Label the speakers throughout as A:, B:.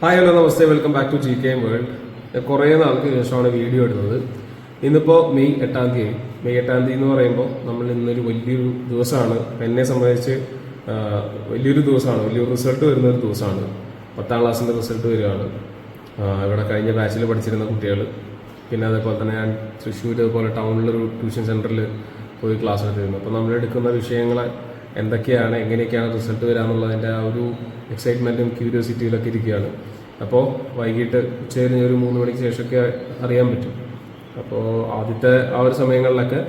A: Hi hello നമസ്തേ, welcome back to GK world. കുറേ നാൾക്ക് ശേഷമാണ് വീഡിയോ ഇടുന്നത്. ഇന്നിപ്പോൾ മെയ് 8 തീയതി. മെയ് 8 തീയതി എന്ന് പറയുമ്പോൾ നമ്മൾ ഇന്നൊരു വലിയൊരു ദിവസമാണ്. എന്നെ സംബന്ധിച്ച് വലിയൊരു ദിവസമാണ്, വലിയൊരു റിസൾട്ട് വരുന്ന ഒരു ദിവസമാണ്. 10ാം ക്ലാസ്സിൻ്റെ റിസൾട്ട് വരികയാണ്. ഇവിടെ കഴിഞ്ഞ ബാച്ചിൽ പഠിച്ചിരുന്ന കുട്ടികൾ, പിന്നെ അതേപോലെ തന്നെ ഞാൻ തൃശ്ശൂർ അതുപോലെ ടൗണിലൊരു ട്യൂഷൻ സെൻറ്ററിൽ പോയി ക്ലാസ് എടുത്തിരുന്നു. അപ്പോൾ നമ്മളെടുക്കുന്ന വിഷയങ്ങൾ എന്തൊക്കെയാണ്, എങ്ങനെയൊക്കെയാണ് റിസൾട്ട് വരാമെന്നുള്ളതിൻ്റെ ആ ഒരു എക്സൈറ്റ്മെൻറ്റും ക്യൂരിയോസിറ്റിയിലൊക്കെ ഇരിക്കുകയാണ്. അപ്പോൾ വൈകിട്ട് ഉച്ചകഴിഞ്ഞ് ഒരു 3 മണിക്ക് ശേഷമൊക്കെ അറിയാൻ പറ്റും. അപ്പോൾ ആദ്യത്തെ ആ ഒരു സമയങ്ങളിലൊക്കെ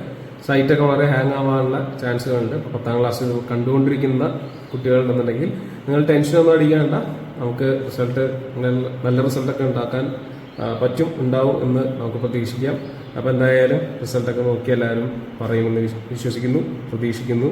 A: സൈറ്റൊക്കെ വളരെ ഹാങ് ആവാനുള്ള ചാൻസുകളുണ്ട്. 10ാം ക്ലാസ് കണ്ടുകൊണ്ടിരിക്കുന്ന കുട്ടികളുണ്ടെന്നുണ്ടെങ്കിൽ നിങ്ങൾ ടെൻഷനൊന്നും അടിക്കേണ്ട. നമുക്ക് റിസൾട്ട് നല്ല റിസൾട്ടൊക്കെ ഉണ്ടാക്കാൻ ഉണ്ടാവും എന്ന് നമുക്ക് പ്രതീക്ഷിക്കാം. അപ്പോൾ എന്തായാലും റിസൾട്ടൊക്കെ നോക്കി എല്ലാവരും പറയുമെന്ന് വിശ്വസിക്കുന്നു, പ്രതീക്ഷിക്കുന്നു.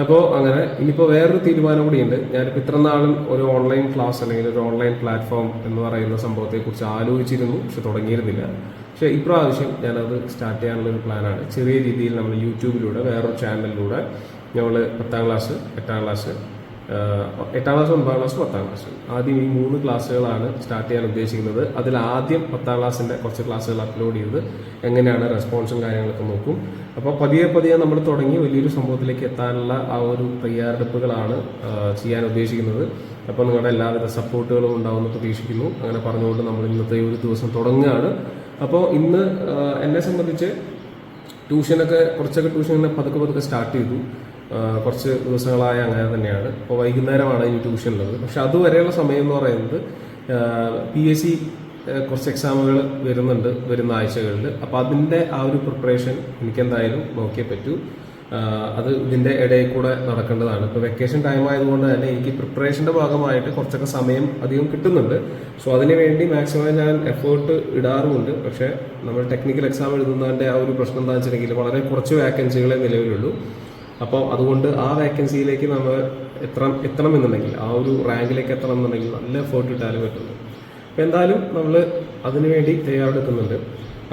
A: അപ്പോൾ അങ്ങനെ ഇനിയിപ്പോൾ വേറൊരു തീരുമാനം കൂടിയുണ്ട്. ഞാനിപ്പോൾ ഇത്ര നാളും ഒരു ഓൺലൈൻ ക്ലാസ് അല്ലെങ്കിൽ ഒരു ഓൺലൈൻ പ്ലാറ്റ്ഫോം എന്ന് പറയുന്ന സംഭവത്തെക്കുറിച്ച് ആലോചിച്ചിരുന്നു, പക്ഷെ തുടങ്ങിയിരുന്നില്ല. പക്ഷേ ഇപ്രാവശ്യം ഞാനത് സ്റ്റാർട്ട് ചെയ്യാനുള്ളൊരു പ്ലാനാണ്. ചെറിയ രീതിയിൽ നമ്മൾ യൂട്യൂബിലൂടെ വേറൊരു ചാനലിലൂടെ നമ്മൾ 10ാം class, 8ാം class, 8ാം class, 9ാം class, 10ാം class, ആദ്യം ഈ 3 ക്ലാസ്സുകളാണ് സ്റ്റാർട്ട് ചെയ്യാൻ ഉദ്ദേശിക്കുന്നത്. അതിൽ ആദ്യം 10ാം ക്ലാസ്സിൻ്റെ കുറച്ച് ക്ലാസ്സുകൾ അപ്ലോഡ് ചെയ്ത് എങ്ങനെയാണ് റെസ്പോൺസും കാര്യങ്ങളൊക്കെ നോക്കും. അപ്പോൾ പതിയെ നമ്മൾ തുടങ്ങി വലിയൊരു സംഭവത്തിലേക്ക് എത്താനുള്ള ആ ഒരു തയ്യാറെടുപ്പുകളാണ് ചെയ്യാൻ ഉദ്ദേശിക്കുന്നത്. അപ്പോൾ നിങ്ങളുടെ എല്ലാവിധ സപ്പോർട്ടുകളും ഉണ്ടാവുമെന്ന് പ്രതീക്ഷിക്കുന്നു. അങ്ങനെ പറഞ്ഞുകൊണ്ട് നമ്മൾ ഇന്നത്തെ ഒരു ദിവസം തുടങ്ങുകയാണ്. അപ്പോൾ ഇന്ന് എന്നെ സംബന്ധിച്ച് കുറച്ചൊക്കെ ട്യൂഷൻ പതുക്കെ സ്റ്റാർട്ട് ചെയ്തു. കുറച്ച് ദിവസങ്ങളായ അങ്ങനെ തന്നെയാണ്. ഇപ്പോൾ വൈകുന്നേരമാണ് ഇനി ട്യൂഷൻ ഉള്ളത്. പക്ഷെ അതുവരെയുള്ള സമയം എന്ന് പറയുന്നത് PSC കുറച്ച് എക്സാമുകൾ വരുന്ന ആഴ്ചകളിൽ. അപ്പോൾ അതിൻ്റെ ആ ഒരു പ്രിപ്പറേഷൻ എനിക്കെന്തായാലും നോക്കിയേ പറ്റൂ. അത് ഇതിൻ്റെ ഇടയിൽ കൂടെ നടക്കേണ്ടതാണ്. ഇപ്പോൾ വെക്കേഷൻ ടൈം ആയതുകൊണ്ട് തന്നെ എനിക്ക് പ്രിപ്പറേഷൻ്റെ ഭാഗമായിട്ട് കുറച്ചൊക്കെ സമയം അധികം കിട്ടുന്നുണ്ട്. സോ അതിനുവേണ്ടി മാക്സിമം ഞാൻ എഫേർട്ട് ഇടാറുമുണ്ട്. പക്ഷേ നമ്മൾ ടെക്നിക്കൽ എക്സാം എഴുതുന്നതിൻ്റെ ആ ഒരു പ്രശ്നം എന്താ വെച്ചിട്ടുണ്ടെങ്കിൽ വളരെ കുറച്ച് വേക്കൻസികളെ നിലവിലുള്ളൂ. അപ്പോൾ അതുകൊണ്ട് ആ വേക്കൻസിയിലേക്ക് നമ്മൾ എത്തണം എന്നുണ്ടെങ്കിൽ, ആ ഒരു റാങ്കിലേക്ക് എത്തണം എന്നുണ്ടെങ്കിൽ നല്ല എഫേർട്ട് ഇട്ടാലും പറ്റുന്നു. അപ്പോൾ എന്തായാലും നമ്മൾ അതിനുവേണ്ടി തയ്യാറെടുക്കുന്നുണ്ട്.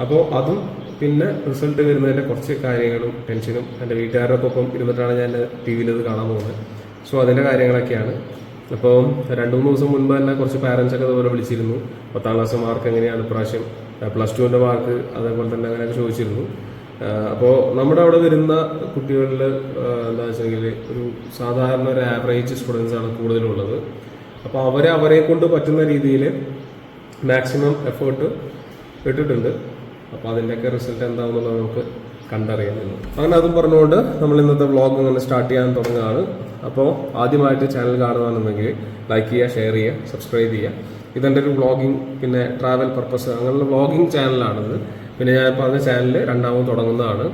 A: അപ്പോൾ അതും പിന്നെ റിസൾട്ട് വരുന്നതിൻ്റെ കുറച്ച് കാര്യങ്ങളും ടെൻഷനും എൻ്റെ വീട്ടുകാരുടെ ഒപ്പം ഇരുന്നിട്ടാണ് ഞാൻ TV ഇത് കാണാൻ പോകുന്നത്. സോ അതിൻ്റെ കാര്യങ്ങളൊക്കെയാണ്. അപ്പോൾ 2-3 ദിവസം മുൻപ് തന്നെ കുറച്ച് പാരൻസൊക്കെ അതുപോലെ വിളിച്ചിരുന്നു. 10ാം ക്ലാസ് മാർക്ക് എങ്ങനെയാണ് ഇപ്രാവശ്യം, +2ൻ്റെ മാർക്ക് അതേപോലെ തന്നെ അങ്ങനെയൊക്കെ ചോദിച്ചിരുന്നു. അപ്പോൾ നമ്മുടെ അവിടെ വരുന്ന കുട്ടികളിൽ എന്താ വെച്ചെങ്കിൽ ഒരു സാധാരണ ഒരു ആവറേജ് സ്റ്റുഡൻസാണ് കൂടുതലുള്ളത്. അപ്പോൾ അവരെ കൊണ്ട് പറ്റുന്ന രീതിയിൽ മാക്സിമം എഫേർട്ട് ഇട്ടിട്ടുണ്ട്. അപ്പോൾ അതിൻ്റെയൊക്കെ റിസൾട്ട് എന്താണെന്നുള്ളത് നമുക്ക് കണ്ടറിയാമെന്ന്. അങ്ങനെ അതും പറഞ്ഞുകൊണ്ട് നമ്മൾ ഇന്നത്തെ വ്ളോഗ് അങ്ങനെ സ്റ്റാർട്ട് ചെയ്യാൻ തുടങ്ങുകയാണ്. അപ്പോൾ ആദ്യമായിട്ട് ചാനൽ കാണുകയാണെന്നുണ്ടെങ്കിൽ ലൈക്ക് ചെയ്യുക, ഷെയർ ചെയ്യുക, സബ്സ്ക്രൈബ് ചെയ്യുക. ഇതെൻ്റെ ഒരു വ്ളോഗിങ് പിന്നെ ട്രാവൽ പർപ്പസ് അങ്ങനെയുള്ള വ്ളോഗിങ് ചാനലാണിത്. പിന്നെ ഞാനിപ്പോൾ അതിൻ്റെ ചാനൽ രണ്ടാമത് തുടങ്ങുന്നതാണ്.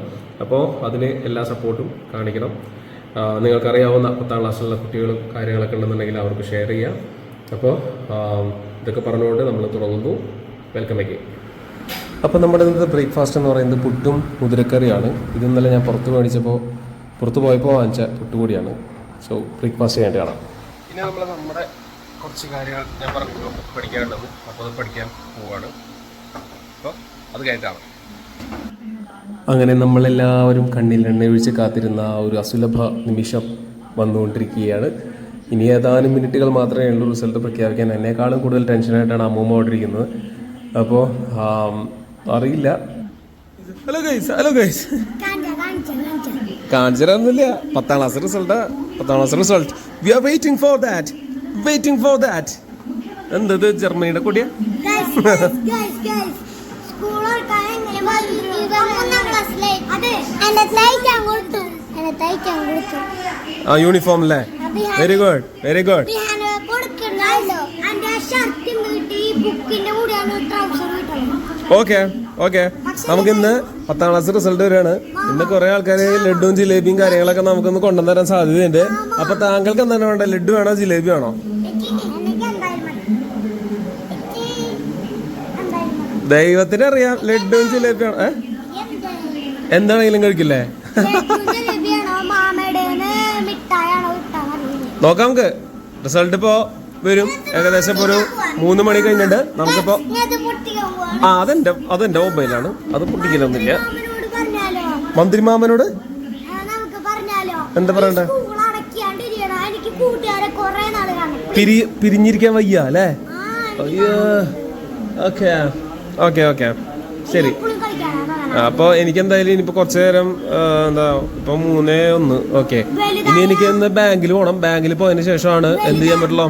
A: അപ്പോൾ അതിന് എല്ലാ സപ്പോർട്ടും കാണിക്കണം. നിങ്ങൾക്കറിയാവുന്ന 10ാം ക്ലാസ്സിലുള്ള കുട്ടികളും കാര്യങ്ങളൊക്കെ ഉണ്ടെന്നുണ്ടെങ്കിൽ അവർക്ക് ഷെയർ ചെയ്യാം. അപ്പോൾ ഇതൊക്കെ പറഞ്ഞുകൊണ്ട് നമ്മൾ തുടങ്ങുന്നു. Welcome again. അപ്പോൾ നമ്മുടെ ഇന്നത്തെ ബ്രേക്ക്ഫാസ്റ്റ് എന്ന് പറയുന്നത് പുട്ടും മുതിരക്കറിയാണ്. ഇത് ഇന്നലെ ഞാൻ പുറത്ത് പോയപ്പോൾ വാങ്ങിച്ച പുട്ടുകൂടിയാണ്. സോ ബ്രേക്ക്ഫാസ്റ്റ് ചെയ്യാനായിട്ട് കാണാം. പിന്നെ നമ്മുടെ കുറച്ച് കാര്യങ്ങൾ ഞാൻ പറഞ്ഞു പഠിക്കാനുള്ളത്. അപ്പോൾ അത് പഠിക്കാൻ പോവുകയാണ്. അപ്പോൾ അത് കഴിഞ്ഞിട്ടാണ്. അങ്ങനെ നമ്മളെല്ലാവരും കണ്ണിൽ എണ്ണയൊഴിച്ച് കാത്തിരുന്ന ആ ഒരു അസുലഭ നിമിഷം വന്നുകൊണ്ടിരിക്കുകയാണ്. ഇനി ഏതാനും മിനിറ്റുകൾ മാത്രമേ ഉള്ളൂ റിസൾട്ട് പ്രഖ്യാപിക്കാൻ. എന്നെക്കാളും കൂടുതൽ ടെൻഷനായിട്ടാണ് അമ്മൂമ്മ ഓടിയിരിക്കുന്നത്. അപ്പോൾ അറിയില്ല. ഹലോ ഗൈസ് കാണിച്ചിട്ടൊന്നുമില്ല. 10ാം class result we are waiting for that. എന്തത് ജർമ്മനിയുടെ കൊടിയ? യൂണിഫോം അല്ലേ? Very good. ഓക്കെ നമുക്ക് ഇന്ന് 10ാം ക്ലാസ് റിസൾട്ട് വരികയാണ്. ഇന്ന് കുറെ ആൾക്കാർ ലഡുവും ജിലേബിയും കാര്യങ്ങളൊക്കെ നമുക്കൊന്ന് കൊണ്ടുവരാൻ സാധ്യതയുണ്ട്. അപ്പൊ താങ്കൾക്ക് എന്താണ് വേണ്ട? ലഡു വേണോ ജിലേബി വേണോ? ദൈവത്തിന് അറിയാം ലഡുവും ജിലേബി വേണോ. എന്താണെങ്കിലും കഴിക്കില്ലേ? നോക്കാം നമുക്ക്. റിസൾട്ട് ഇപ്പോൾ വരും ഏകദേശം ഇപ്പോൾ ഒരു 3 മണി കഴിഞ്ഞിട്ട്. നമുക്കിപ്പോൾ അതെന്റെ മൊബൈലാണ്, അത് പൊട്ടിക്കലൊന്നുമില്ല. മന്ത്രിമാമനോട് എന്താ പറയണ്ടേ? പിരിഞ്ഞിരിക്കാൻ വയ്യ അല്ലേ? ഓക്കെ ഓക്കെ ഓക്കെ ശരി. അപ്പോൾ എനിക്ക് എന്തായാലും ഇനിയിപ്പോൾ കുറച്ച് നേരം എന്താ ഇപ്പം 3:01. ഓക്കെ, ഇനി എനിക്ക് ഇന്ന് ബാങ്കിൽ പോകണം. ബാങ്കിൽ പോയതിന് ശേഷമാണ് എന്ത് ചെയ്യാൻ പറ്റുള്ളൂ.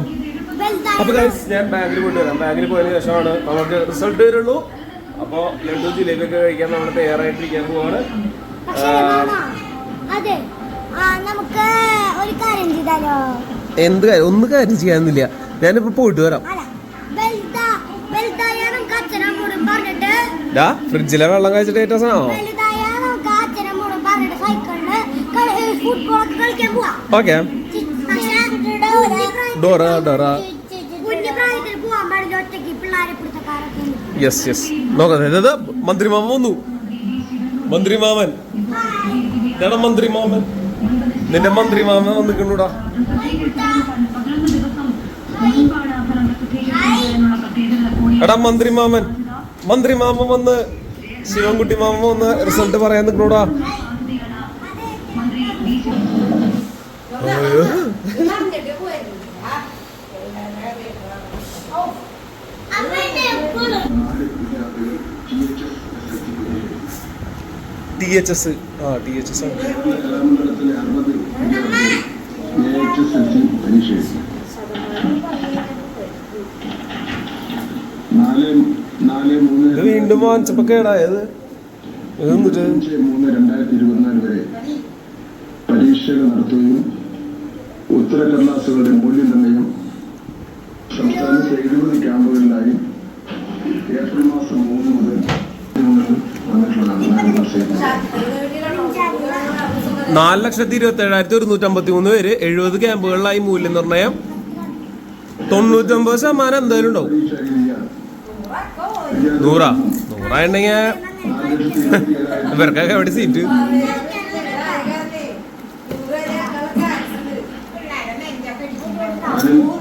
A: അപ്പോൾ ഞാൻ ബാങ്കിൽ പോയിട്ട് വരാം. ബാങ്കിൽ പോയതിന് ശേഷമാണ് നമുക്ക് റിസൾട്ട് വരുള്ളൂ. അപ്പോൾ ലഡു ജിലേബിയൊക്കെ കഴിക്കാൻ നമ്മൾ തയ്യാറായിട്ടിരിക്കാൻ പോവാണ്. എന്ത് കാര്യം, ഒന്നും കാര്യം ചെയ്യാനില്ല. ഞാനിപ്പോൾ പോയിട്ട് വരാം. ഫ്രിഡ്ജിലെ വെള്ളം കഴിച്ചിട്ട് ഏറ്റവും സാധനമാണോ? Okay, Dora Dora yes yes. നോക്കാം, മന്ത്രിമാമൻ വന്നു. മന്ത്രിമാമൻ ഇതാണ് മന്ത്രിമാമൻ. നിന്റെ മന്ത്രിമാമൻ വന്നിട്ടുണ്ടൂടാ. എടാ മന്ത്രിമാമൻ, മന്ത്രിമാമൻ വന്ന് ശിവൻകുട്ടി മാമൻ വന്ന് റിസൾട്ട് പറയാൻ നിൽക്കണൂടാ. THS THS വീണ്ടും വാങ്ങിച്ചപ്പോ കേടായത്.
B: 3/2024 വരെ പരീക്ഷകൾ നടത്തുകയും ഉത്തരക്കടലാസുകളുടെ മൂല്യനിർണ്ണയം സംസ്ഥാനത്തെ 70 ക്യാമ്പുകളിലായി ഏപ്രിൽ മാസം 3 മുതൽ
A: 4,27,153 പേര് 70 ക്യാമ്പുകളിലായി മൂല്യനിർണ്ണയം. 99% എന്തായാലും ഉണ്ടാവും. 100 ഇവർക്കൊക്കെ എവിടെ സീറ്റ്?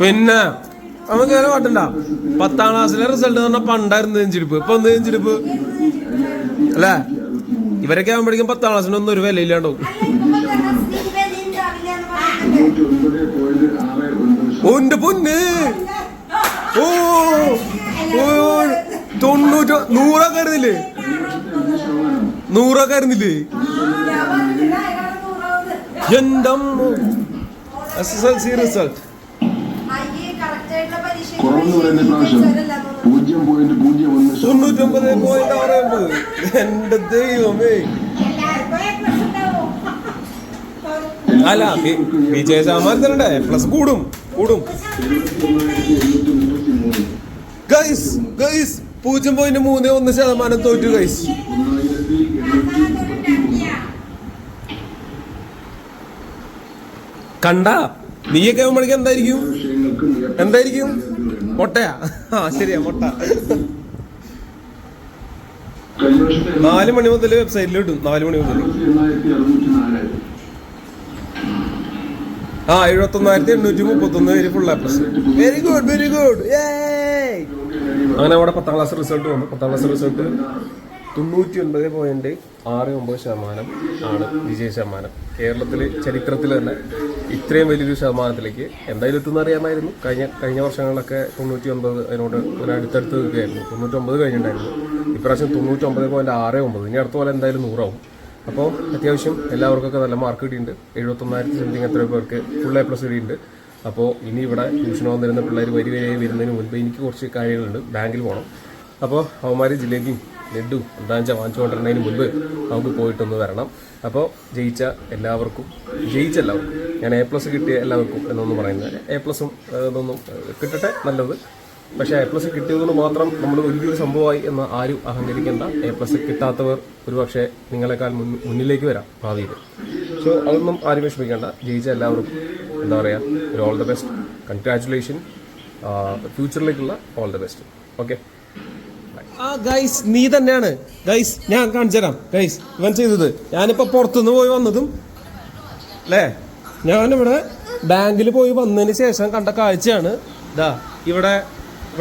A: പിന്നെ നമുക്ക് അങ്ങനെ പാട്ടണ്ട. 10ാം ക്ലാസ്സിലെ റിസൾട്ട് എന്ന് പറഞ്ഞാൽ പണ്ടായിരുന്നു നെഞ്ചിടിപ്പ്. ഇപ്പൊ ഒന്ന് നെഞ്ചിടിപ്പ് അല്ലേ? ഇവരൊക്കെ ആകുമ്പോഴേക്കും 10ാം ക്ലാസ്സിന് ഒന്നും ഒരു വിലയില്ലാണ്ടാവും. ഓന്റെ പൊന്ന്, ഓ 90 100 ആയിരുന്നില്ലേ? 100 ആയിരുന്നില്ലേ? എന്റെ SSLC റിസൾട്ട് 99.69. എന്റെ ദൈവമേ. അല്ല, വിജയ ശതമാനത്തിനുണ്ട്. പ്ലസ് കൂടും. ഗൈസ് 0.31% തോറ്റു ഗൈസ്. കണ്ട നീയൊക്കെ ആകുമ്പോഴേക്കും എന്തായിരിക്കും മുട്ടയാ? ശരിയാ, മുട്ട. 4 മണി മുതൽ വെബ്സൈറ്റിൽ ഇടും. 4 മണി മുതൽ 71,831 പേര് full A plus. Very good. അങ്ങനെ അവിടെ 10ാം ക്ലാസ് റിസൾട്ട് വന്നു. 10ാം ക്ലാസ് റിസൾട്ട് 99.69% ആണ് വിജയ ശതമാനം. കേരളത്തിൽ ചരിത്രത്തിൽ തന്നെ ഇത്രയും വലിയൊരു ശതമാനത്തിലേക്ക് എന്തായാലും എത്തുന്ന അറിയാമായിരുന്നു. കഴിഞ്ഞ വർഷങ്ങളിലൊക്കെ 99 അതിനോട് ഒരു അടുത്തടുത്ത് നിൽക്കുകയായിരുന്നു. 99 കഴിഞ്ഞിട്ടുണ്ടായിരുന്നു. ഇപ്രാവശ്യം 99.69. ഇനി അടുത്ത പോലെ എന്തായാലും 100 ആവും. അപ്പോൾ അത്യാവശ്യം എല്ലാവർക്കൊക്കെ നല്ല മാർക്ക് കിട്ടിയിട്ടുണ്ട്. 71,000 സംതിങ് എത്ര പേർക്ക് ഫുൾ എ പ്ലസ് കിട്ടിയിട്ടുണ്ട്. അപ്പോൾ ഇനി ഇവിടെ ട്യൂഷൻ വന്നിരുന്ന പിള്ളേർ വരിവരായി വരുന്നതിന് മുൻപ് എനിക്ക് കുറച്ച് കാര്യങ്ങളുണ്ട്. ബാങ്കിൽ പോകണം. അപ്പോൾ അവന്മാർ ജിലേബിയും ലഡു എന്താണെന്ന് വെച്ചാൽ വാങ്ങിച്ചുകൊണ്ടിരുന്നതിന് മുൻപ് നമുക്ക് പോയിട്ടൊന്ന് വരണം. അപ്പോൾ ജയിച്ച എല്ലാവർക്കും ഞാൻ A+ കിട്ടിയ എല്ലാവർക്കും എന്നൊന്നും പറയുന്നത് A+ ഇതൊന്നും കിട്ടട്ടെ, നല്ലത്. പക്ഷേ A+ കിട്ടിയതുകൊണ്ട് മാത്രം നമ്മൾ വലിയൊരു സംഭവമായി എന്ന് ആരും അഹങ്കരിക്കേണ്ട. A+ കിട്ടാത്തവർ ഒരുപക്ഷെ നിങ്ങളെക്കാൾ മുന്നിലേക്ക് വരാം ഭാവിയിൽ. സോ അതൊന്നും ആരും വിഷമിക്കേണ്ട. ജയിച്ച എല്ലാവർക്കും എന്താ പറയുക, ഒരു ഓൾ ദ ബെസ്റ്റ്, കൺഗ്രാറ്റുലേഷൻ. ഫ്യൂച്ചറിലേക്കുള്ള all the best. Okay guys, നീ തന്നെയാണ് ഗൈസ്. ഞാൻ കാണിച്ചു തരാം ഗൈസ് ഇവൻ ചെയ്തത്. ഞാനിപ്പോൾ പുറത്തുനിന്ന് പോയി വന്നതും അല്ലേ, ഞാനിവിടെ ബാങ്കിൽ പോയി വന്നതിന് ശേഷം കണ്ട കാഴ്ചയാണ്. ഇവിടെ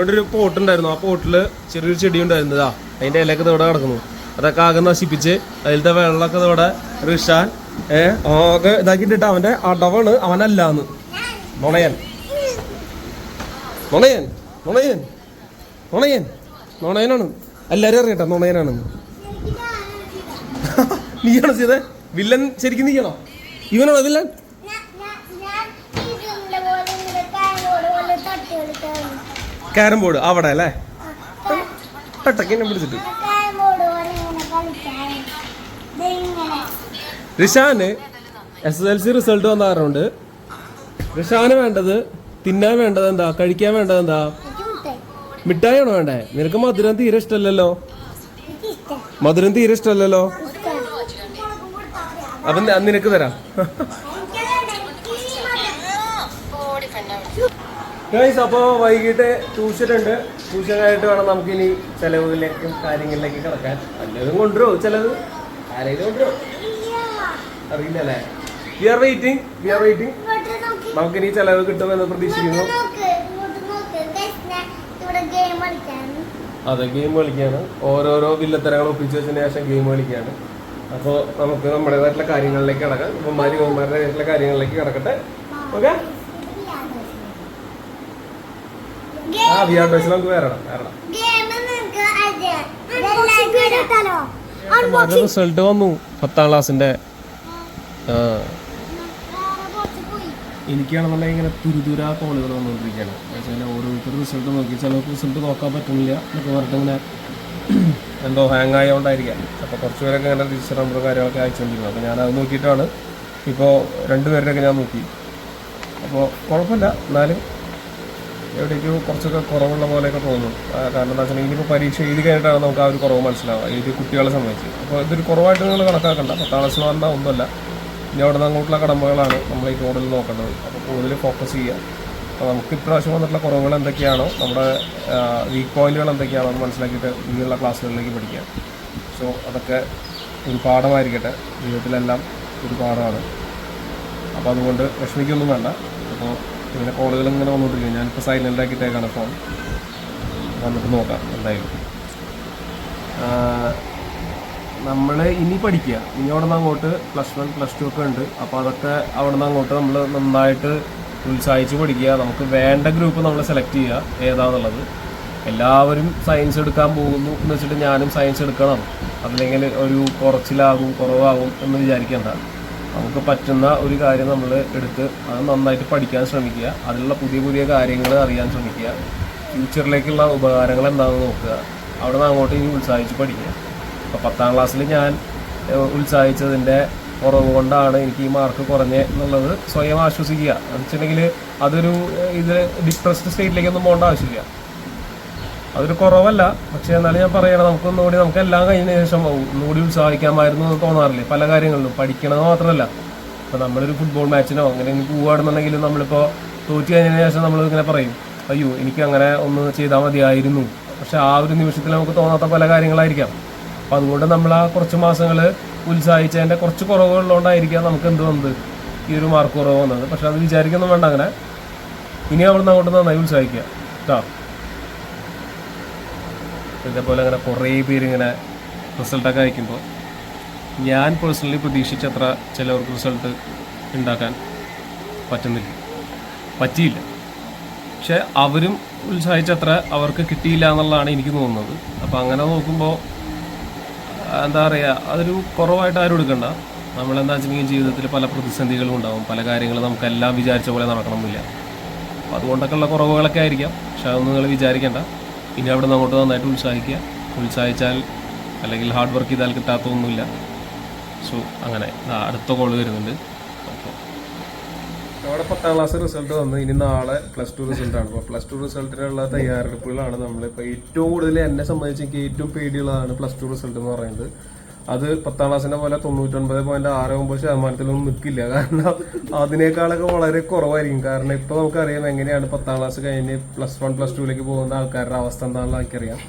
A: ഒരു പോട്ടുണ്ടായിരുന്നു. ആ പോട്ടിൽ ചെറിയൊരു ചെടി ഉണ്ടായിരുന്നു. അതിൻ്റെ ഇലയൊക്കെ ഇവിടെ കിടക്കുന്നു. അതൊക്കെ ആകെ നശിപ്പിച്ച് അതിലത്തെ വെള്ളമൊക്കെ ഇവിടെ റിഷാൻ ആകെ ഇതാക്കിയിട്ടിട്ട് അവൻ്റെ അടവാണ്. അവനല്ലാന്ന് നുണയൻ. നോണയനാണ് എല്ലാരും അറിയട്ടെ, നോണയനാണ്. നീയാണോ ചെയ്തേ? വില്ലൻ ശരിക്കും നീയാണോ? ഇവനാണോ വില്ലൻ? ക്യാരം ബോർഡ് അവിടെ അല്ലേ? പെട്ടക്ക് എന്നെ പിടിച്ചിട്ട്. റിഷാന് SSLC റിസൾട്ട് വന്ന കാരണമുണ്ട്. റിഷാന് വേണ്ടത്, തിന്നാൻ വേണ്ടത് എന്താ, കഴിക്കാൻ വേണ്ടത് എന്താ? മിഠായിയാണോ വേണ്ടേ? നിനക്ക് മധുരം തീരെ ഇഷ്ടമല്ലല്ലോ. മധുരം തീരെ ഇഷ്ടമല്ലല്ലോ. അപ്പം നിനക്ക് തരാം. അപ്പോൾ വൈകിട്ട് ട്യൂഷൻ ഉണ്ട്. ട്യൂഷൻ ആയിട്ട് വേണം നമുക്കിനി ചെലവുകളിലേക്കും കാര്യങ്ങളിലേക്കും കിടക്കാൻ. വല്ലതും കൊണ്ടുവരുമോ? ചിലവ് ആരെങ്കിലും കൊണ്ടുവരുമോ അറിയില്ലല്ലേ. We are waiting. നമുക്കിനി ചെലവ് കിട്ടുമെന്ന് പ്രതീക്ഷിക്കുന്നു. അതെ, ഗെയിം കളിക്കാണ്. ഓരോരോ വില്ലത്തരങ്ങൾ ഒപ്പിച്ച് വെച്ചതിന് ശേഷം ഗെയിം കളിക്കാണ്. അപ്പോൾ നമുക്ക് നമ്മുടേതായിട്ടുള്ള കാര്യങ്ങളിലേക്ക് കിടക്കാം. ഇവന്മാരുടേതായിട്ടുള്ള കാര്യങ്ങളിലേക്ക് കിടക്കട്ടെ. ഓക്കെ. VR ടോയ്സിൽ നമുക്ക് വേറെ റിസൾട്ട് വന്നു 10ാം ക്ലാസ്സിന്റെ. എനിക്കാണെന്നുണ്ടെങ്കിൽ ഇങ്ങനെ തുരുതുരാ കോളുകൾ വന്നുകൊണ്ടിരിക്കുകയാണ്. വെച്ചാൽ ഓരോരുത്തർ റിസൾട്ട് നോക്കി, ചിലർക്ക് റിസൾട്ട് നോക്കാൻ പറ്റുന്നില്ല എന്നൊക്കെ പറഞ്ഞിട്ട് ഇങ്ങനെ എന്തോ ഹാങ് ആയതുകൊണ്ടായിരിക്കാം. അപ്പോൾ കുറച്ച് പേരൊക്കെ ഇങ്ങനെ രജിസ്റ്റർ നമ്പറും കാര്യങ്ങളൊക്കെ അയച്ചുകൊണ്ടിരുന്നു. അപ്പോൾ ഞാനത് നോക്കിയിട്ടാണ്. ഇപ്പോൾ 2 പേരുടെയൊക്കെ ഞാൻ നോക്കി. അപ്പോൾ കുഴപ്പമില്ല. എന്നാലും എവിടേക്കും കുറച്ചൊക്കെ കുറവുള്ള പോലെയൊക്കെ തോന്നുന്നു. കാരണം എന്താ വെച്ചിട്ടുണ്ടെങ്കിൽ ഇനിയിപ്പോൾ പരീക്ഷ എഴുതി കഴിഞ്ഞിട്ടാണ് നമുക്ക് ആ ഒരു കുറവ് മനസ്സിലാവുക, എഴുതി കുട്ടികളെ സംബന്ധിച്ച്. അപ്പോൾ ഇതൊരു കുറവായിട്ട് നിങ്ങൾ കണക്കാക്കണ്ട. 10ാം ക്ലാസ് പറഞ്ഞാൽ ഒന്നുമല്ല. ഇനി അവിടെ നിന്ന് അങ്ങോട്ടുള്ള കടമ്പകളാണ് നമ്മൾ ഈ കൂടുതൽ നോക്കേണ്ടത്. അപ്പോൾ കൂടുതൽ ഫോക്കസ് ചെയ്യുക. അപ്പോൾ നമുക്ക് ഇപ്രാവശ്യം വന്നിട്ടുള്ള കുറവുകൾ എന്തൊക്കെയാണോ, നമ്മുടെ വീക്ക് പോയിന്റുകൾ എന്തൊക്കെയാണോ എന്ന് മനസ്സിലാക്കിയിട്ട് ഇനിയുള്ള ക്ലാസ്സുകളിലേക്ക് പഠിക്കുക. സോ അതൊക്കെ ഒരു പാഠമായിരിക്കട്ടെ. ജീവിതത്തിലെല്ലാം ഒരു പാഠമാണ്. അപ്പോൾ അതുകൊണ്ട് വിഷമിക്കൊന്നും വേണ്ട. അപ്പോൾ ഇങ്ങനെ കോളുകൾ ഇങ്ങനെ വന്നുകൊണ്ടിരിക്കും. ഞാനിപ്പോൾ സൈലൻ്റ് ആക്കിയിട്ടേക്കാണ് ഫോൺ. വന്നിട്ട് നോക്കാം എന്തായാലും. നമ്മൾ ഇനി പഠിക്കുക. ഇനി അവിടെ നിന്ന് അങ്ങോട്ട് +1 +2 ഒക്കെ ഉണ്ട്. അപ്പോൾ അതൊക്കെ അവിടെ നിന്ന് അങ്ങോട്ട് നമ്മൾ നന്നായിട്ട് ഉത്സാഹിച്ച് പഠിക്കുക. നമുക്ക് വേണ്ട ഗ്രൂപ്പ് നമ്മൾ സെലക്ട് ചെയ്യുക ഏതാണെന്നുള്ളത്. എല്ലാവരും സയൻസ് എടുക്കാൻ പോകുന്നു എന്ന് വെച്ചിട്ട് ഞാനും സയൻസ് എടുക്കണം, അല്ലെങ്കിൽ ഒരു കുറവാകും എന്ന് വിചാരിക്കേണ്ട. നമുക്ക് പറ്റുന്ന ഒരു കാര്യം നമ്മൾ എടുത്ത് അത് നന്നായിട്ട് പഠിക്കാൻ ശ്രമിക്കുക. അതിലുള്ള പുതിയ കാര്യങ്ങൾ അറിയാൻ ശ്രമിക്കുക. ഫ്യൂച്ചറിലേക്കുള്ള ഉപകാരങ്ങൾ എന്താണെന്ന് നോക്കുക. അവിടെ നിന്ന് അങ്ങോട്ട് ഇനി ഉത്സാഹിച്ച് പഠിക്കുക. അപ്പോൾ 10ാം ക്ലാസ്സിൽ ഞാൻ ഉത്സാഹിച്ചതിൻ്റെ കുറവ് കൊണ്ടാണ് എനിക്ക് ഈ മാർക്ക് കുറഞ്ഞത് എന്നുള്ളത് സ്വയം ആശ്വസിക്കുക. എന്ന് വെച്ചിട്ടുണ്ടെങ്കിൽ അതൊരു ഡിപ്രസ്ഡ് സ്റ്റേറ്റിലേക്കൊന്നും പോകേണ്ട ആവശ്യമില്ല. അതൊരു കുറവല്ല. പക്ഷേ എന്നാലും ഞാൻ പറയണം, നമുക്ക് എല്ലാം കഴിഞ്ഞ ശേഷം ഒന്നുകൂടി ഉത്സാഹിക്കാമായിരുന്നു എന്ന് തോന്നാറില്ലേ പല കാര്യങ്ങളിലും. പഠിക്കണത് മാത്രമല്ല, ഇപ്പോൾ നമ്മളൊരു ഫുട്ബോൾ മാച്ചിനോ അങ്ങനെ പോവുകയാണെന്നുണ്ടെങ്കിലും നമ്മളിപ്പോൾ തോറ്റു കഴിഞ്ഞതിന് ശേഷം നമ്മൾ ഇങ്ങനെ പറയും, അയ്യോ എനിക്ക് അങ്ങനെ ഒന്ന് ചെയ്താൽ മതിയായിരുന്നു. പക്ഷെ ആ ഒരു നിമിഷത്തിൽ നമുക്ക് തോന്നാത്ത പല കാര്യങ്ങളായിരിക്കാം. അപ്പം അതുകൊണ്ട് നമ്മൾ ആ കുറച്ച് മാസങ്ങൾ ഉത്സാഹിച്ചതിൻ്റെ കുറച്ച് കുറവുകളുള്ളതുകൊണ്ടായിരിക്കാം നമുക്ക് എന്ത് വന്നത്, ഈ ഒരു മാർക്ക് കുറവ് വന്നത്. പക്ഷെ അത് വിചാരിക്കൊന്നും വേണ്ട. അങ്ങനെ ഇനി അവിടെ നിന്ന് അങ്ങോട്ട് നന്നായി ഉത്സാഹിക്കുക കേട്ടോ. ഇതേപോലെ അങ്ങനെ കുറേ പേരിങ്ങനെ റിസൾട്ടൊക്കെ അയക്കുമ്പോൾ ഞാൻ പേഴ്സണലി പ്രതീക്ഷിച്ചത്ര ചിലവർക്ക് റിസൾട്ട് ഉണ്ടാക്കാൻ പറ്റിയില്ല. പക്ഷെ അവരും ഉത്സാഹിച്ചത്ര അവർക്ക് കിട്ടിയില്ല എന്നുള്ളതാണ് എനിക്ക് തോന്നുന്നത്. അപ്പോൾ അങ്ങനെ നോക്കുമ്പോൾ എന്താ പറയുക, അതൊരു കുറവായിട്ട് ആരും എടുക്കണ്ട. നമ്മളെന്താ വെച്ചിട്ടുണ്ടെങ്കിൽ ജീവിതത്തിൽ പല പ്രതിസന്ധികളും ഉണ്ടാവും. പല കാര്യങ്ങളും നമുക്കെല്ലാം വിചാരിച്ച പോലെ നടക്കണമെന്നില്ല. അപ്പോൾ അതുകൊണ്ടൊക്കെ ഉള്ള കുറവുകളൊക്കെ ആയിരിക്കാം. പക്ഷെ അതൊന്നും നിങ്ങൾ വിചാരിക്കേണ്ട. ഇനി അവിടെ നിന്ന് അങ്ങോട്ട് നന്നായിട്ട് ഉത്സാഹിച്ചാൽ അല്ലെങ്കിൽ ഹാർഡ് വർക്ക് ചെയ്താൽ കിട്ടാത്തൊന്നുമില്ല. സോ അങ്ങനെ അടുത്ത കോള് വരുന്നുണ്ട്. ഓക്കെ, നമ്മുടെ 10ാം ക്ലാസ് റിസൾട്ട് വന്നു. ഇനി നാളെ +2 റിസൾട്ടാണ്. അപ്പോൾ +2 റിസൾട്ടിനുള്ള തയ്യാറെടുപ്പുകളാണ് നമ്മളിപ്പോൾ. ഏറ്റവും കൂടുതൽ എന്നെ സംബന്ധിച്ച് എനിക്ക് ഏറ്റവും പേടിയുള്ളതാണ് +2 റിസൾട്ട് എന്ന് പറയുന്നത്. അത് 10ാം ക്ലാസ്സിന്റെ പോലെ 99.69% നിൽക്കില്ല. കാരണം അതിനേക്കാളൊക്കെ വളരെ കുറവായിരിക്കും. കാരണം ഇപ്പോൾ നമുക്കറിയാം എങ്ങനെയാണ് 10ാം ക്ലാസ് കഴിഞ്ഞ് +1 +2ലേക്ക് പോകുന്ന ആൾക്കാരുടെ അവസ്ഥ എന്താണെന്ന് എനിക്കറിയാം.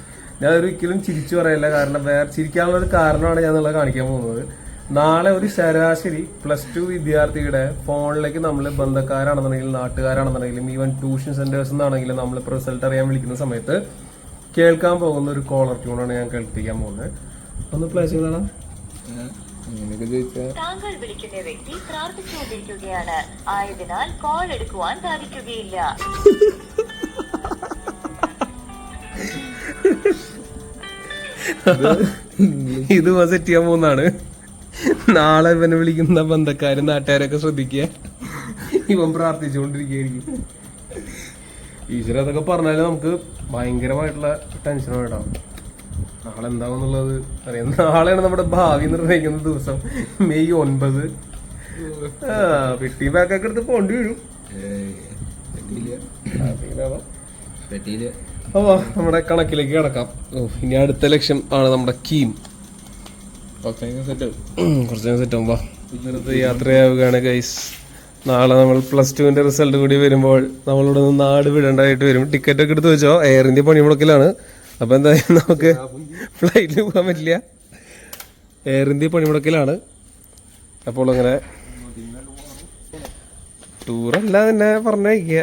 A: ഞാൻ ഒരിക്കലും ചിരിച്ചു പറയില്ല. കാരണം ചിരിക്കാനുള്ളൊരു കാരണമാണ് ഞാൻ നിങ്ങളെ കാണിക്കാൻ പോകുന്നത്. നാളെ ഒരു ശരാശരി +2 വിദ്യാർത്ഥിയുടെ ഫോണിലേക്ക് നമ്മൾ ബന്ധക്കാരാണെന്നുണ്ടെങ്കിലും നാട്ടുകാരാണെന്നുണ്ടെങ്കിലും ഈവൻ ട്യൂഷൻ സെന്റേഴ്സ് എന്നാണെങ്കിലും നമ്മളിപ്പോൾ റിസൾട്ട് അറിയാൻ വിളിക്കുന്ന സമയത്ത് കേൾക്കാൻ പോകുന്ന ഒരു കോളർ ട്യൂണാണ് ഞാൻ കേൾപ്പിക്കാൻ പോകുന്നത്. ഒന്ന് പ്ലേ ചെയ്താണ്.
C: താങ്കൾ വിളിക്കുന്ന വ്യക്തി പ്രാർത്ഥിച്ചുകൊണ്ടിരിക്കുകയാണ്, ആയതിനാൽ കോൾ എടുക്കുവാൻ സാധിക്കുകയില്ല.
A: ഇത് സെറ്റ് ചെയ്യാൻ പോകുന്നതാണ്. നാളെ ഇവനെ വിളിക്കുന്ന ബന്ധക്കാരും നാട്ടുകാരൊക്കെ ശ്രദ്ധിക്കുക. ഇവൻ പ്രാർത്ഥിച്ചുകൊണ്ടിരിക്കുകയായിരിക്കും. ഈശ്വര അതൊക്കെ പറഞ്ഞാല് നമുക്ക് ഭയങ്കരമായിട്ടുള്ള ടെൻഷൻ വേണം. നാളെ എന്താണെന്നുള്ളത് അറിയാം. നാളെയാണ് നമ്മുടെ ഭാവി നിർണ്ണയിക്കുന്ന ദിവസം. മെയ് 9. പെട്ടി ബാക്കൊക്കെ എടുത്ത് പോണ്ടി വരും. അപ്പൊ നമ്മുടെ കണക്കിലേക്ക് കിടക്കാം. ഇനി അടുത്ത ലക്ഷ്യം ആണ് നമ്മുടെ കീം. കുറച്ച് സെറ്റ് ആവുമ്പോ ഇന്നത്തെ യാത്രയാവുകയാണ് ഗൈസ്. നാളെ നമ്മൾ +2 റിസൾട്ട് കൂടി വരുമ്പോൾ നമ്മളിവിടെ നിന്ന് നാട് വിടേണ്ടതായിട്ട് വരും. ടിക്കറ്റ് ഒക്കെ എടുത്ത് വെച്ചോ. എയർ ഇന്ത്യ പണിമുടക്കിലാണ്. അപ്പൊ എന്തായാലും നമുക്ക് ഫ്ലൈറ്റിൽ പോകാൻ പറ്റില്ല. എയർ ഇന്ത്യ പണിമുടക്കിലാണ്. അപ്പോൾ അങ്ങനെ ടൂറല്ല തന്നെ പറഞ്ഞയക്കുക.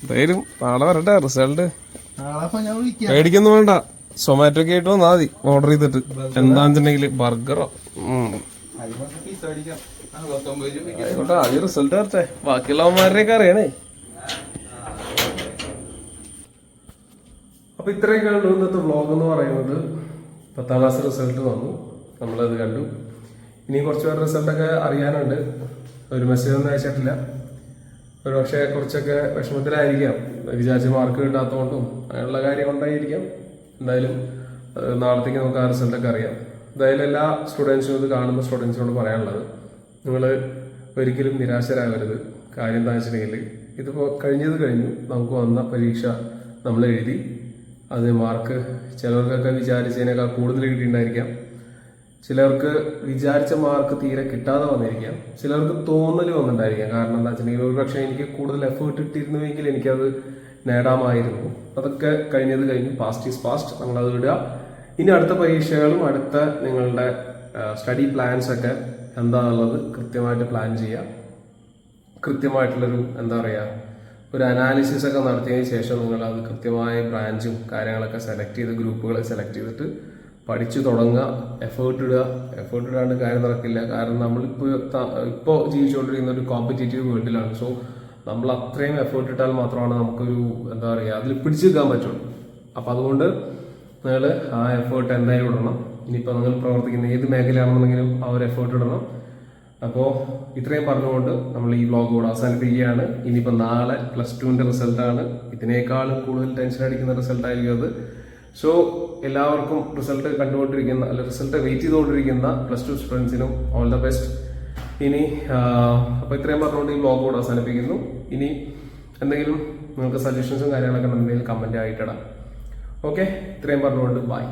A: എന്തായാലും നാളെ വരട്ടെ റിസൾട്ട്. മേടിക്കൊന്നും വേണ്ട, സൊമാറ്റോ ഒക്കെ ആയിട്ട് വന്നാൽ മതി. ഓർഡർ ചെയ്തിട്ട് എന്താണെന്നുണ്ടെങ്കിൽ ബർഗറോ ആയിക്കോട്ടെ. ആദ്യം റിസൾട്ട് വരട്ടെ, ബാക്കിയുള്ളവന്മാരുടെയൊക്കെ അറിയണേ. അപ്പൊ ഇത്രയൊക്കെ ഉള്ളൂ ഇന്നത്തെ വ്ളോഗ് എന്ന് പറയുന്നത്. 10ാം ക്ലാസ് റിസൾട്ട് വന്നു, നമ്മളത് കണ്ടു. ഇനി കുറച്ച് പേരുടെ റിസൾട്ടൊക്കെ അറിയാനുണ്ട്. ഒരു മെസ്സേജ് ഒന്നും അയച്ചിട്ടില്ല. ഒരു പക്ഷേ കുറച്ചൊക്കെ വിഷമത്തിലായിരിക്കാം, വിചാരിച്ച മാർക്ക് കിട്ടാത്തതുകൊണ്ടും അങ്ങനെയുള്ള കാര്യം കൊണ്ടായിരിക്കാം. എന്തായാലും നാളത്തേക്ക് നമുക്ക് ആ റിസൾട്ടൊക്കെ അറിയാം. എന്തായാലും എല്ലാ സ്റ്റുഡൻസിനും, ഇത് കാണുന്ന സ്റ്റുഡൻസിനോട് പറയാനുള്ളത്, നിങ്ങൾ ഒരിക്കലും നിരാശരാകരുത്. കാര്യം എന്താ വെച്ചിട്ടുണ്ടെങ്കിൽ ഇതിപ്പോൾ കഴിഞ്ഞത് കഴിഞ്ഞു. നമുക്ക് വന്ന പരീക്ഷ നമ്മൾ എഴുതി, അത് മാർക്ക് ചിലർക്കൊക്കെ വിചാരിച്ചതിനേക്കാൾ കൂടുതൽ കിട്ടിയിട്ടുണ്ടായിരിക്കാം. ചിലർക്ക് വിചാരിച്ച മാർക്ക് തീരെ കിട്ടാതെ വന്നിരിക്കാം. ചിലർക്ക് തോന്നൽ വന്നിട്ടുണ്ടായിരിക്കാം. കാരണം എന്താ വെച്ചിട്ടുണ്ടെങ്കിൽ ഒരു പക്ഷേ എനിക്ക് കൂടുതൽ എഫേർട്ട് ഇട്ടിരുന്നുവെങ്കിൽ എനിക്കത് നേടാമായിരുന്നു. അതൊക്കെ കഴിഞ്ഞത് കഴിഞ്ഞു. Past is past. നമ്മളത് വിടുക. ഇനി അടുത്ത പരീക്ഷകളും അടുത്ത നിങ്ങളുടെ സ്റ്റഡി പ്ലാൻസ് ഒക്കെ എന്താണെന്നുള്ളത് കൃത്യമായിട്ട് പ്ലാൻ ചെയ്യുക. കൃത്യമായിട്ടുള്ളൊരു എന്താ പറയുക, ഒരു അനാലിസിസ് ഒക്കെ നടത്തിയതിന് ശേഷം നിങ്ങൾ അത് കൃത്യമായ ബ്രാഞ്ചും കാര്യങ്ങളൊക്കെ സെലക്ട് ചെയ്ത് ഗ്രൂപ്പുകളെ സെലക്ട് ചെയ്തിട്ട് പഠിച്ചു തുടങ്ങുക. എഫേർട്ട് ഇടുക. എഫേർട്ട് ഇടാണ്ട് കാര്യം നടക്കില്ല. കാരണം നമ്മളിപ്പോൾ ജീവിച്ചുകൊണ്ടിരിക്കുന്ന ഒരു കോമ്പറ്റേറ്റീവ് വേൾഡിലാണ്. സോ നമ്മൾ അത്രയും എഫേർട്ട് ഇട്ടാൽ മാത്രമാണ് നമുക്കൊരു എന്താ പറയുക അതിൽ പിടിച്ചു നിൽക്കാൻ പറ്റുള്ളൂ. അപ്പം അതുകൊണ്ട് നിങ്ങൾ ആ എഫേർട്ട് എന്തായാലും ഇടണം. ഇനിയിപ്പോൾ നിങ്ങൾ പ്രവർത്തിക്കുന്ന ഏത് മേഖലയാണെന്നുണ്ടെങ്കിലും ആ ഒരു എഫേർട്ട് ഇടണം. അപ്പോൾ ഇത്രയും പറഞ്ഞുകൊണ്ട് നമ്മൾ ഈ വ്ളോഗ് കൂടെ അവസാനിപ്പിക്കുകയാണ്. ഇനിയിപ്പോൾ നാളെ +2 റിസൾട്ടാണ്. ഇതിനേക്കാളും കൂടുതൽ ടെൻഷൻ അടിക്കുന്ന റിസൾട്ടായിരിക്കും അത്. സോ എല്ലാവർക്കും റിസൾട്ട് കണ്ടുകൊണ്ടിരിക്കുന്ന, അല്ല റിസൾട്ട് വെയിറ്റ് ചെയ്തുകൊണ്ടിരിക്കുന്ന +2 സ്റ്റുഡൻസിനും ഓൾ ദ ബെസ്റ്റ്. ഇനി അപ്പോൾ ഇത്രയും പറഞ്ഞുകൊണ്ട് ഈ വ്ളോഗ് കൂടെ അവസാനിപ്പിക്കുന്നു. ഇനി എന്തെങ്കിലും നിങ്ങൾക്ക് സജഷൻസും കാര്യങ്ങളൊക്കെ ഉണ്ടെങ്കിൽ കമന്റ് ആയിട്ടിടാം. ഓക്കെ, ഇത്രയും പറഞ്ഞുകൊണ്ട് ബൈ.